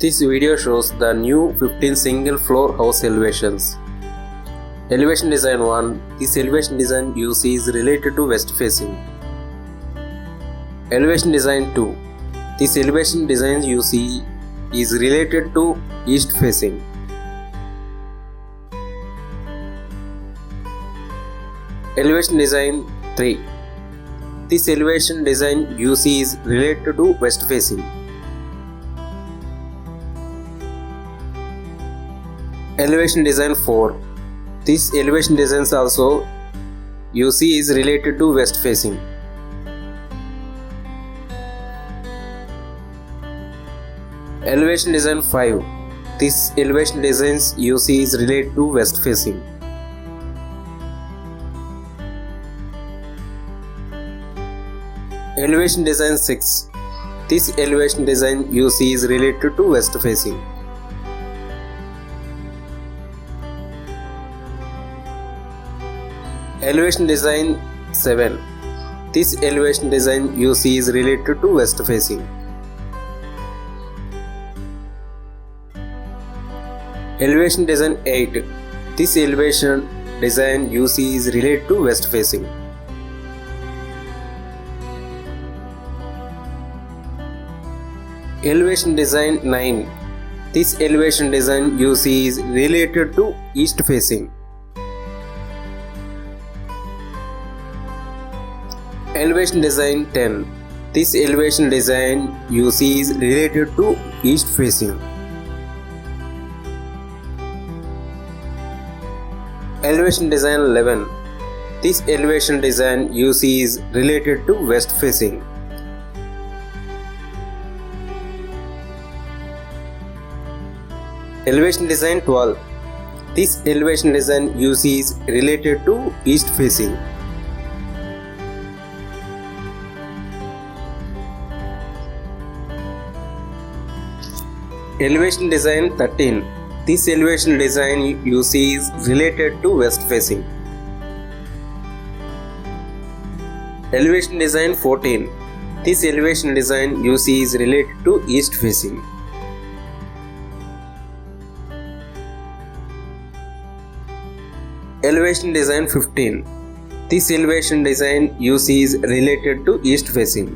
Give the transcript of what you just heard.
This video shows the new 15 single floor house elevations. Elevation design 1. This elevation design you see is related to west facing. Elevation design 2. This elevation design you see is related to east facing. Elevation design 3. This elevation design you see is related to west facing. Elevation design 4. This elevation design also you see is related to west facing. Elevation design 5. This elevation design you see is related to west facing. Elevation design 6. This elevation design you see is related to west facing. Elevation design 7. This elevation design you see is related to west facing. Elevation design 8. This elevation design you see is related to west facing. Elevation design 9. This elevation design you see is related to east facing. Elevation design 10. This elevation design you see is related to east facing. Elevation design 11. This elevation design you see is related to west facing. Elevation design 12. This elevation design you see is related to east facing. Elevation design 13. This elevation design you see is related to west facing. Elevation design 14. This elevation design you see is related to east facing. Elevation design 15. This elevation design you see is related to east facing.